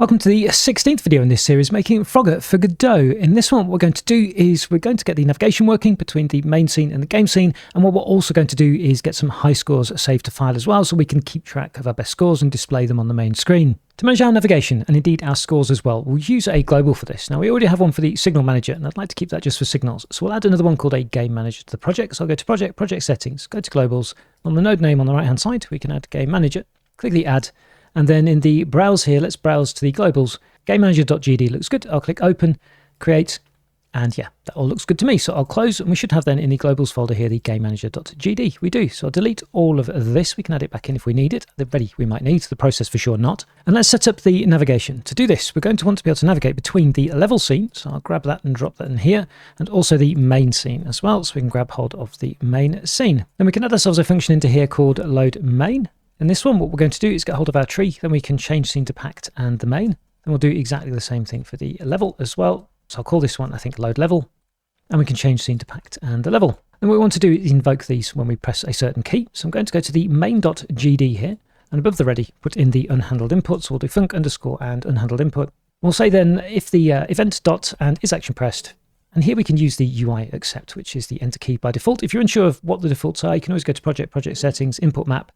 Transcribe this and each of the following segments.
Welcome to the 16th video in this series, making Frogger for Godot. In this one, what we're going to do is we're going to get the navigation working between the main scene and the game scene. And what we're also going to do is get some high scores saved to file as well, so we can keep track of our best scores and display them on the main screen. To manage our navigation, and indeed our scores as well, we'll use a global for this. Now, we already have one for the Signal Manager, and I'd like to keep that just for signals. So we'll add another one called a GameManager to the project. So I'll go to Project, Project Settings, go to Globals. On the node name on the right-hand side, we can add GameManager. Click the Add. And then in the Browse here, let's browse to the globals. GameManager.gd looks good. I'll click Open, Create, and yeah, that all looks good to me. So I'll close, and we should have then in the globals folder here the GameManager.gd. We do. So I'll delete all of this. We can add it back in if we need it. The ready we might need, the process for sure not. And let's set up the navigation. To do this, we're going to want to be able to navigate between the level scene. So I'll grab that and drop that in here, and also the main scene as well. So we can grab hold of the main scene. Then we can add ourselves a function into here called load main. In this one, what we're going to do is get hold of our tree, then we can change scene to packed and the main. Then we'll do exactly the same thing for the level as well. So I'll call this one, I think, load level, and we can change scene to packed and the level. And what we want to do is invoke these when we press a certain key. So I'm going to go to the main.gd here, and above the ready, put in the unhandled input. So we'll do func underscore and unhandled input. We'll say then if the event dot and is action pressed. And here we can use the UI accept, which is the enter key by default. If you're unsure of what the defaults are, you can always go to Project, Project Settings, Input Map.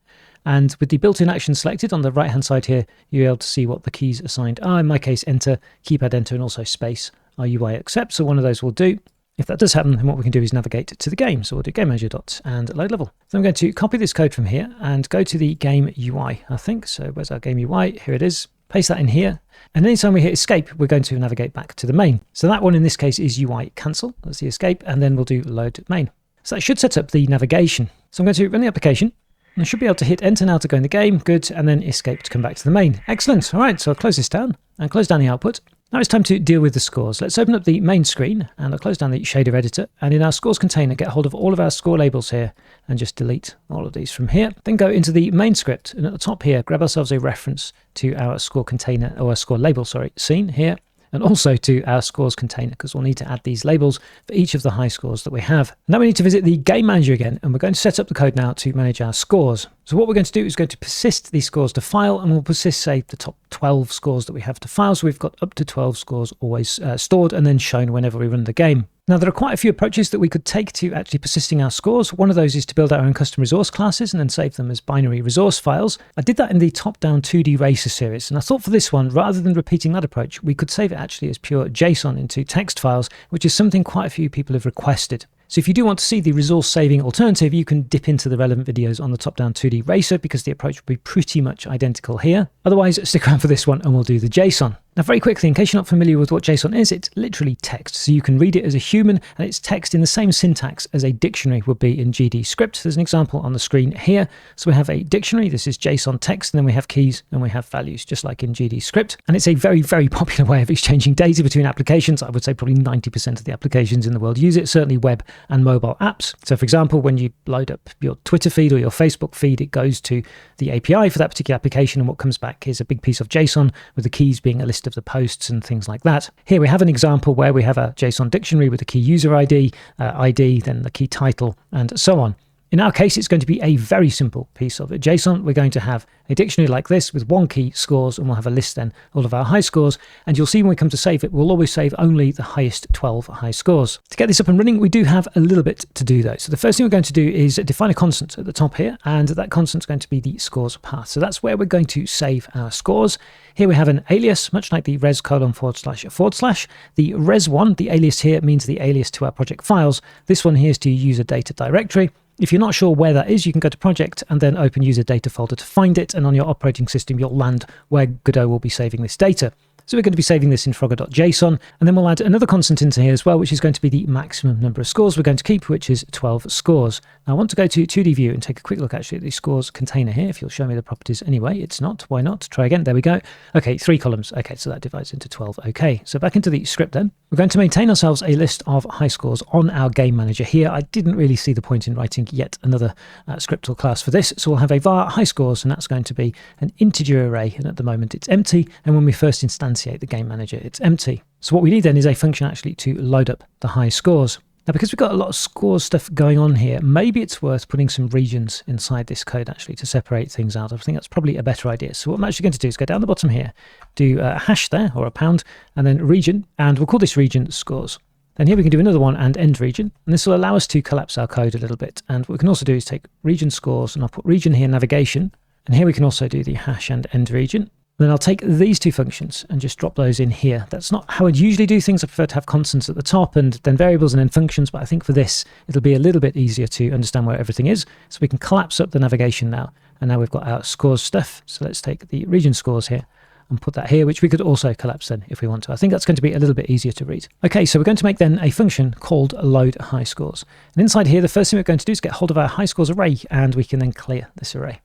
And with the built-in action selected on the right-hand side here, you're able to see what the keys assigned are. In my case, enter, keypad enter, and also space are UI accept. So one of those will do. If that does happen, then what we can do is navigate to the game. So we'll do GameManager dot and load level. So I'm going to copy this code from here and go to the game UI, I think. So where's our game UI? Here it is. Paste that in here. And anytime we hit escape, we're going to navigate back to the main. So that one in this case is UI cancel. That's the escape. And then we'll do load main. So that should set up the navigation. So I'm going to run the application. And I should be able to hit enter now to go in the game. Good. And then escape to come back to the main. Excellent. All right. So I'll close this down and close down the output. Now it's time to deal with the scores. Let's open up the main screen and I'll close down the shader editor. And in our scores container, get hold of all of our score labels here and just delete all of these from here. Then go into the main script. And at the top here, grab ourselves a reference to our score container or a score label, scene here. And also to our scores container, because we'll need to add these labels for each of the high scores that we have. Now we need to visit the game manager again, and we're going to set up the code now to manage our scores. So what we're going to do is going to persist these scores to file, and we'll persist, say, the top 12 scores that we have to file. So we've got up to 12 scores always stored and then shown whenever we run the game. Now, there are quite a few approaches that we could take to actually persisting our scores. One of those is to build our own custom resource classes and then save them as binary resource files. I did that in the top-down 2D Racer series, and I thought for this one, rather than repeating that approach, we could save it actually as pure JSON into text files, which is something quite a few people have requested. So if you do want to see the resource saving alternative, you can dip into the relevant videos on the top-down 2D Racer because the approach will be pretty much identical here. Otherwise, stick around for this one and we'll do the JSON. Now, very quickly, in case you're not familiar with what JSON is, it's literally text. So you can read it as a human, and it's text in the same syntax as a dictionary would be in GD script. There's an example on the screen here. So we have a dictionary. This is JSON text, and then we have keys and we have values, just like in GD script. And it's a very, very popular way of exchanging data between applications. I would say probably 90% of the applications in the world use it, certainly web and mobile apps. So for example, when you load up your Twitter feed or your Facebook feed, it goes to the API for that particular application, and what comes back is a big piece of JSON with the keys being a list of the posts and things like that. Here we have an example where we have a JSON dictionary with a key user ID, then the key title, and so on. In our case, it's going to be a very simple piece of JSON. We're going to have a dictionary like this with one key, scores, and we'll have a list then, all of our high scores. And you'll see when we come to save it, we'll always save only the highest 12 high scores. To get this up and running, we do have a little bit to do though. So the first thing we're going to do is define a constant at the top here, and that constant is going to be the scores path. So that's where we're going to save our scores. Here we have an alias, much like the res ://. The res1, the alias here, means the alias to our project files. This one here is to user data directory. If you're not sure where that is, you can go to project and then open user data folder to find it. And on your operating system, you'll land where Godot will be saving this data. So we're going to be saving this in frogger.json, and then we'll add another constant into here as well, which is going to be the maximum number of scores we're going to keep, which is 12 scores. Now I want to go to 2D view and take a quick look actually at the scores container here. If you'll show me the properties anyway, it's not. Why not? Try again. There we go. Okay, 3 columns. Okay, so that divides into 12. Okay, so back into the script then. We're going to maintain ourselves a list of high scores on our game manager here. I didn't really see the point in writing yet another script or class for this. So we'll have a var high scores, and that's going to be an integer array. And at the moment it's empty. And when we first instantiate the game manager, it's empty. So what we need then is a function actually to load up the high scores. Now, because we've got a lot of scores stuff going on here, maybe it's worth putting some regions inside this code actually to separate things out. I think that's probably a better idea. So what I'm actually going to do is go down the bottom here, do a hash there or a pound, and then region, and we'll call this region scores. Then here we can do another one and end region, and this will allow us to collapse our code a little bit. And what we can also do is take region scores, and I'll put region here navigation, and here we can also do the hash and end region. Then I'll take these two functions and just drop those in here. That's not how I'd usually do things. I prefer to have constants at the top and then variables and then functions, but I think for this, it'll be a little bit easier to understand where everything is. So we can collapse up the navigation now. And now we've got our scores stuff. So let's take the region scores here and put that here, which we could also collapse then if we want to. I think that's going to be a little bit easier to read. Okay, so we're going to make then a function called load high scores. And inside here, the first thing we're going to do is get hold of our high scores array, and we can then clear this array.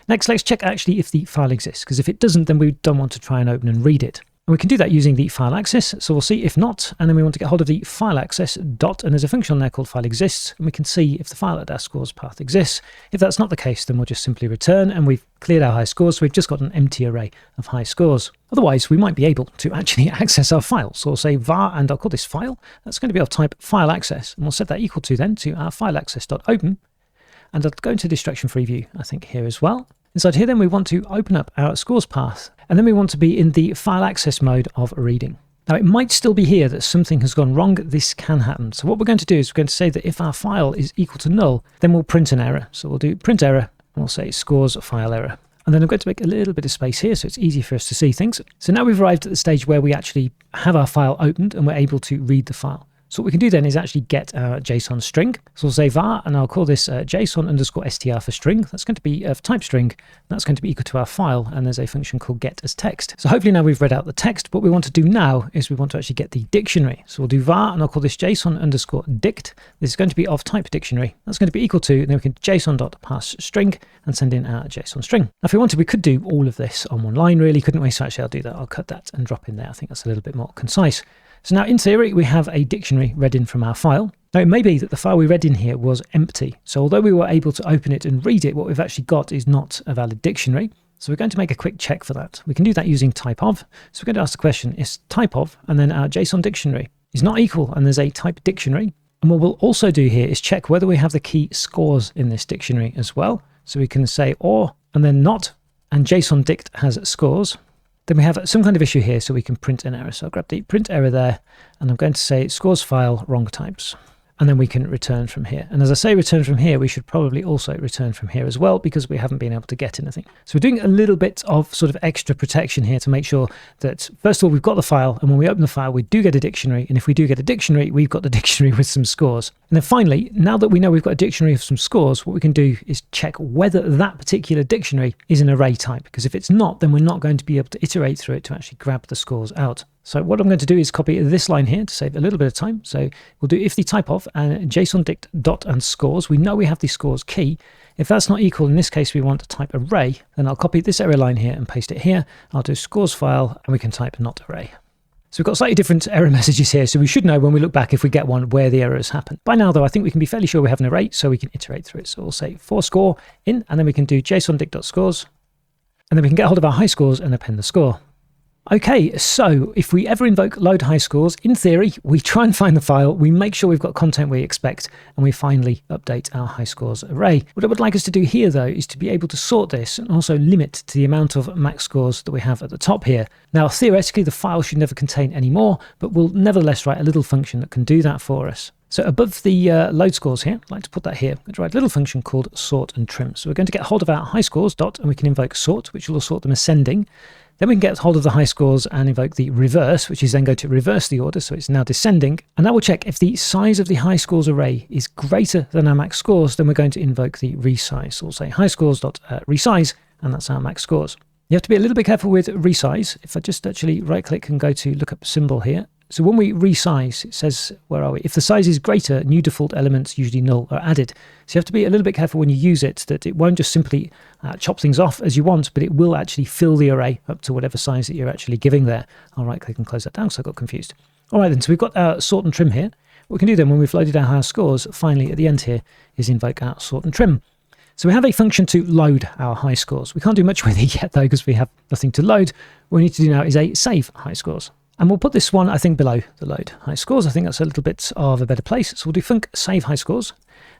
Next, let's check actually if the file exists, because if it doesn't, then we don't want to try and open and read it. And we can do that using the file access. So we'll see if not, and then we want to get hold of the file access dot, and there's a function on there called file exists, and we can see if the file at our scores path exists. If that's not the case, then we'll just simply return, and we've cleared our high scores, so we've just got an empty array of high scores. Otherwise, we might be able to actually access our file. So we'll say var, and I'll call this file. That's going to be of type file access, and we'll set that equal to then to our file access dot open, and I'll go into distraction-free view, I think here as well. Inside here then we want to open up our scores path, and then we want to be in the file access mode of reading. Now it might still be here that something has gone wrong. This can happen. So what we're going to do is we're going to say that if our file is equal to null, then we'll print an error. So we'll do print error, and we'll say scores file error. And then I'm going to make a little bit of space here so it's easy for us to see things. So now we've arrived at the stage where we actually have our file opened and we're able to read the file. So what we can do then is actually get our JSON string. So we'll say var, and I'll call this JSON underscore str for string. That's going to be of type string. That's going to be equal to our file, and there's a function called get as text. So hopefully now we've read out the text. What we want to do now is we want to actually get the dictionary. So we'll do var, and I'll call this JSON underscore dict. This is going to be of type dictionary. That's going to be equal to, and then we can JSON dot pass string and send in our JSON string. Now if we wanted, we could do all of this on one line, really, couldn't we? So actually I'll do that. I'll cut that and drop in there. I think that's a little bit more concise. So now in theory, we have a dictionary read in from our file. Now it may be that the file we read in here was empty. So although we were able to open it and read it, what we've actually got is not a valid dictionary. So we're going to make a quick check for that. We can do that using type of. So we're going to ask the question, is type of, and then our JSON dictionary is not equal, and there's a type dictionary. And what we'll also do here is check whether we have the key scores in this dictionary as well. So we can say or, and then not, and JSON dict has scores. Then we have some kind of issue here, so we can print an error. So I'll grab the print error there, and I'm going to say scores file wrong types. And then we can return from here. And as I say return from here, we should probably also return from here as well, because we haven't been able to get anything. So we're doing a little bit of sort of extra protection here to make sure that, first of all, we've got the file, and when we open the file, we do get a dictionary. And if we do get a dictionary, we've got the dictionary with some scores. And then finally, now that we know we've got a dictionary of some scores, what we can do is check whether that particular dictionary is an array type, because if it's not, then we're not going to be able to iterate through it to actually grab the scores out. So what I'm going to do is copy this line here to save a little bit of time. So we'll do if the type of and JSON dict dot and scores. We know we have the scores key. If that's not equal, in this case, we want to type array, then I'll copy this error line here and paste it here. I'll do scores file, and we can type not array. So we've got slightly different error messages here, so we should know when we look back if we get one where the error has happened. By now, though, I think we can be fairly sure we have an array, so we can iterate through it. So we'll say for score in, and then we can do JSON dict dot scores, and then we can get hold of our high scores and append the score. Okay, so if we ever invoke load high scores, in theory, we try and find the file, we make sure we've got content we expect, and we finally update our high scores array. What I would like us to do here, though, is to be able to sort this and also limit to the amount of max scores that we have at the top here. Now, theoretically, the file should never contain any more, but we'll nevertheless write a little function that can do that for us. So above the load scores here, I'd like to put that here. I'm going to write a little function called sort and trim. So we're going to get hold of our high scores dot, and we can invoke sort, which will sort them ascending. Then we can get hold of the high scores and invoke the reverse, which is then going to reverse the order, so it's now descending. And that will check if the size of the high scores array is greater than our max scores, then we're going to invoke the resize. So we'll say high scores dot resize, and that's our max scores. You have to be a little bit careful with resize. If I just actually right click and go to look up symbol here. So when we resize, it says, where are we? If the size is greater, new default elements, usually null, are added. So you have to be a little bit careful when you use it, that it won't just simply chop things off as you want, but it will actually fill the array up to whatever size that you're actually giving there. I'll right click and close that down, so I got confused. All right then, so we've got our sort and trim here. What we can do then when we've loaded our high scores, finally at the end here, is invoke our sort and trim. So we have a function to load our high scores. We can't do much with it yet though, because we have nothing to load. What we need to do now is a save high scores. And we'll put this one, I think, below the load high scores. I think that's a little bit of a better place. So we'll do func save high scores.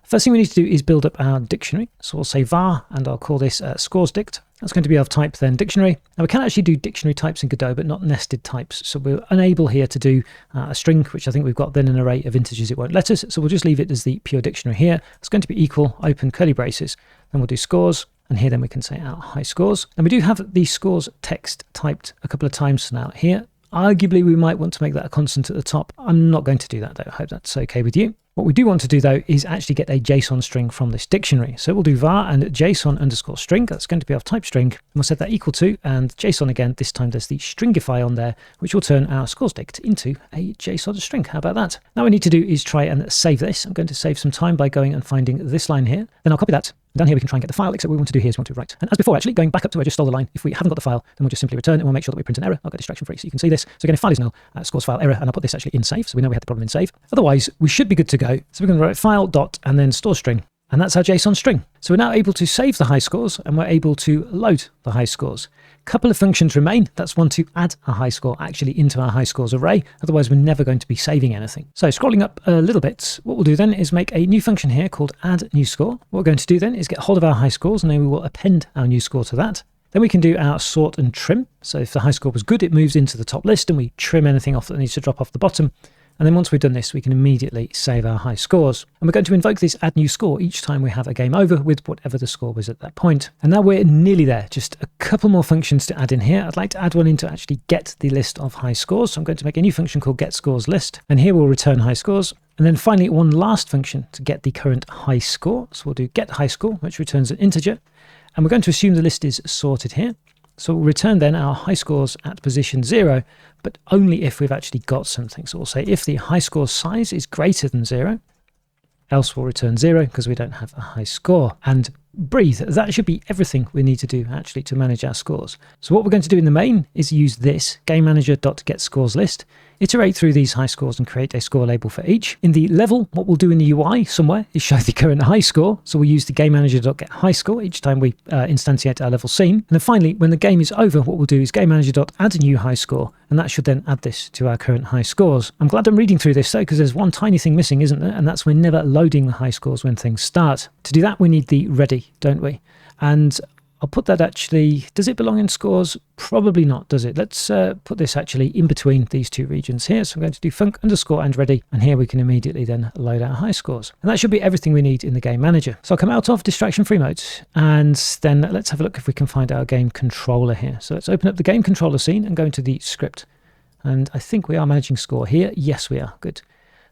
First thing we need to do is build up our dictionary. So we'll say var, and I'll call this scoresdict. That's going to be of type then dictionary. Now we can actually do dictionary types in Godot, but not nested types. So we're unable here to do a string, which I think we've got then an array of integers it won't let us. So we'll just leave it as the pure dictionary here. It's going to be equal, open curly braces. Then we'll do scores. And here then we can say our high scores. And we do have the scores text typed a couple of times now here. Arguably, we might want to make that a constant at the top. I'm not going to do that though. I hope that's okay with you. What we do want to do though is actually get a JSON string from this dictionary. So we'll do var and JSON underscore string. That's going to be of type string. And we'll set that equal to, and JSON again, this time there's the stringify on there, which will turn our scoresdict into a JSON string. How about that? Now what we need to do is try and save this. I'm going to save some time by going and finding this line here. Then I'll copy that. Down here we can try and get the file, except what we want to do here is we want to write. And as before, actually, going back up to where I just stole the line, if we haven't got the file, then we'll just simply return and we'll make sure that we print an error. I'll get distraction free so you can see this. So again, if file is null, scores file error, and I'll put this actually in save, so we know we had the problem in save. Otherwise, we should be good to go. So we're going to write file dot and then store string. And that's our JSON string. So we're now able to save the high scores and we're able to load the high scores. Couple of functions remain. That's one to add a high score actually into our high scores array. Otherwise, we're never going to be saving anything. So scrolling up a little bit, what we'll do then is make a new function here called add new score. What we're going to do then is get hold of our high scores, and then we will append our new score to that. Then we can do our sort and trim. So if the high score was good, it moves into the top list and we trim anything off that needs to drop off the bottom. And then once we've done this, we can immediately save our high scores. And we're going to invoke this add new score each time we have a game over with whatever the score was at that point. And now we're nearly there. Just a couple more functions to add in here. I'd like to add one in to actually get the list of high scores. So I'm going to make a new function called getScoresList. And here we'll return high scores. And then finally, one last function to get the current high score. So we'll do getHighScore, which returns an integer. And we're going to assume the list is sorted here. So we'll return then our high scores at position 0, but only if we've actually got something. So we'll say if the high score size is greater than 0, else we'll return 0 because we don't have a high score. And breathe, that should be everything we need to do actually to manage our scores. So what we're going to do in the main is use this GameManager.getScoresList, iterate through these high scores and create a score label for each. In the level, what we'll do in the UI somewhere is show the current high score. So we'll use the GameManager.getHighScore each time we instantiate our level scene. And then finally, when the game is over, what we'll do is GameManager.add a new high score, and that should then add this to our current high scores. I'm glad I'm reading through this though, because there's one tiny thing missing, isn't there? And that's we're never loading the high scores when things start. To do that, we need the ready, don't we? And I'll put that actually, does it belong in scores? Probably not, does it? Let's put this actually in between these two regions here. So I'm going to do func underscore and ready, and here we can immediately then load our high scores. And that should be everything we need in the game manager. So I'll come out of distraction free mode, and then let's have a look if we can find our game controller here. So let's open up the game controller scene and go into the script. And I think we are managing score here. Yes, we are. Good.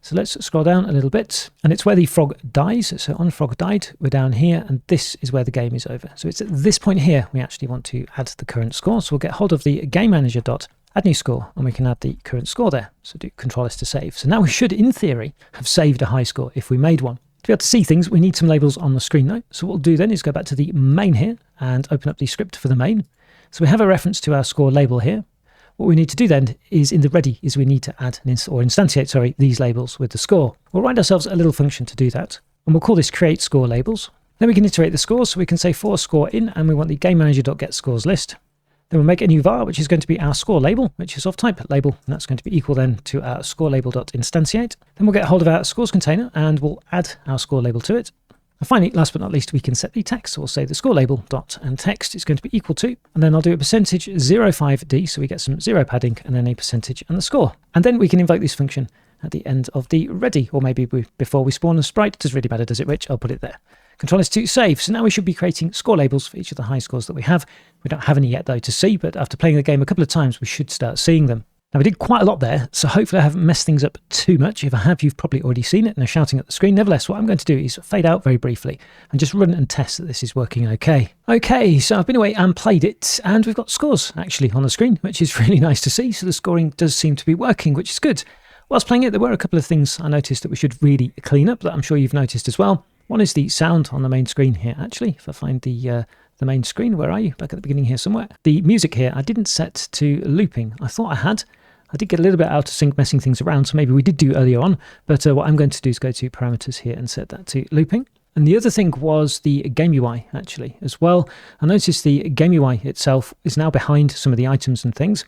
So let's scroll down a little bit, and it's where the frog dies. So on frog died, we're down here, and this is where the game is over. So it's at this point here we actually want to add the current score. So we'll get hold of the GameManager.add new score, and we can add the current score there. So do Control-S to save. So now we should, in theory, have saved a high score if we made one. To be able to see things, we need some labels on the screen though. So what we'll do then is go back to the main here and open up the script for the main. So we have a reference to our score label here. What we need to do then is in the ready is we need to add or instantiate, these labels with the score. We'll write ourselves a little function to do that, and we'll call this create score labels. Then we can iterate the scores, so we can say for score in, and we want the GameManager.getScoresList. Then we'll make a new var, which is going to be our score label, which is of type label, and that's going to be equal then to our score label.instantiate. Then we'll get hold of our scores container, and we'll add our score label to it. And finally, last but not least, we can set the text. So we'll say the score label dot and text is going to be equal to, and then I'll do a percentage 05D, so we get some 0 padding, and then a percentage and the score. And then we can invoke this function at the end of the ready, or maybe before we spawn a sprite. It doesn't really matter, does it, Rich? I'll put it there. Control-S to save. So now we should be creating score labels for each of the high scores that we have. We don't have any yet though to see, but after playing the game a couple of times, we should start seeing them. Now, we did quite a lot there, so hopefully I haven't messed things up too much. If I have, you've probably already seen it and are shouting at the screen. Nevertheless, what I'm going to do is fade out very briefly and just run and test that this is working okay. Okay, so I've been away and played it, and we've got scores actually on the screen, which is really nice to see. So the scoring does seem to be working, which is good. Whilst playing it, there were a couple of things I noticed that we should really clean up that I'm sure you've noticed as well. One is the sound on the main screen here, actually. If I find the main screen, where are you? Back at the beginning here somewhere. The music here, I didn't set to looping. I thought I had. I did get a little bit out of sync messing things around, so maybe we did do earlier on, but what I'm going to do is go to parameters here and set that to looping. And the other thing was the game UI actually as well. I noticed the game UI itself is now behind some of the items and things.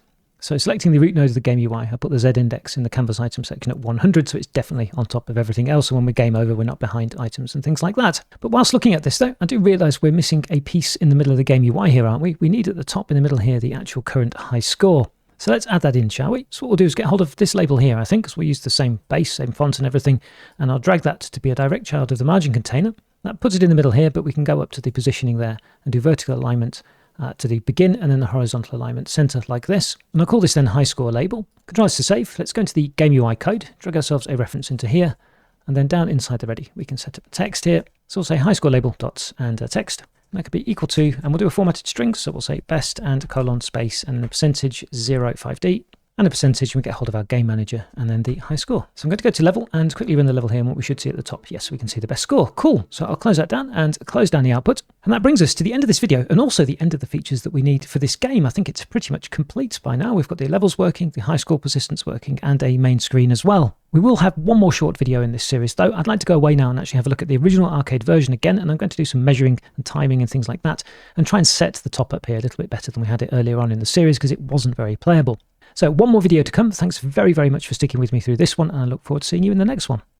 So selecting the root node of the game UI, I put the Z index in the canvas item section at 100, so it's definitely on top of everything else. And when we're game over, we're not behind items and things like that. But whilst looking at this though, I do realize we're missing a piece in the middle of the game UI here, aren't we? We need at the top in the middle here the actual current high score. So let's add that in, shall we? So what we'll do is get hold of this label here, I think, because we use the same base, same font and everything. And I'll drag that to be a direct child of the margin container. That puts it in the middle here, but we can go up to the positioning there and do vertical alignment to the begin and then the horizontal alignment center like this. And I'll call this then high score label. Control S to save. Let's go into the game UI code, drag ourselves a reference into here, and then down inside the ready, we can set up a text here. So we'll say high score label dots and a text. And that could be equal to, and we'll do a formatted string. So we'll say best and colon space and then a percentage 05D. And a percentage, we get hold of our game manager and then the high score. So I'm going to go to level and quickly run the level here, and what we should see at the top, yes, we can see the best score. Cool. So I'll close that down and close down the output. And that brings us to the end of this video and also the end of the features that we need for this game. I think it's pretty much complete by now. We've got the levels working, the high score persistence working, and a main screen as well. We will have one more short video in this series though. I'd like to go away now and actually have a look at the original arcade version again, and I'm going to do some measuring and timing and things like that and try and set the top up here a little bit better than we had it earlier on in the series because it wasn't very playable. So one more video to come. Thanks very, very much for sticking with me through this one, and I look forward to seeing you in the next one.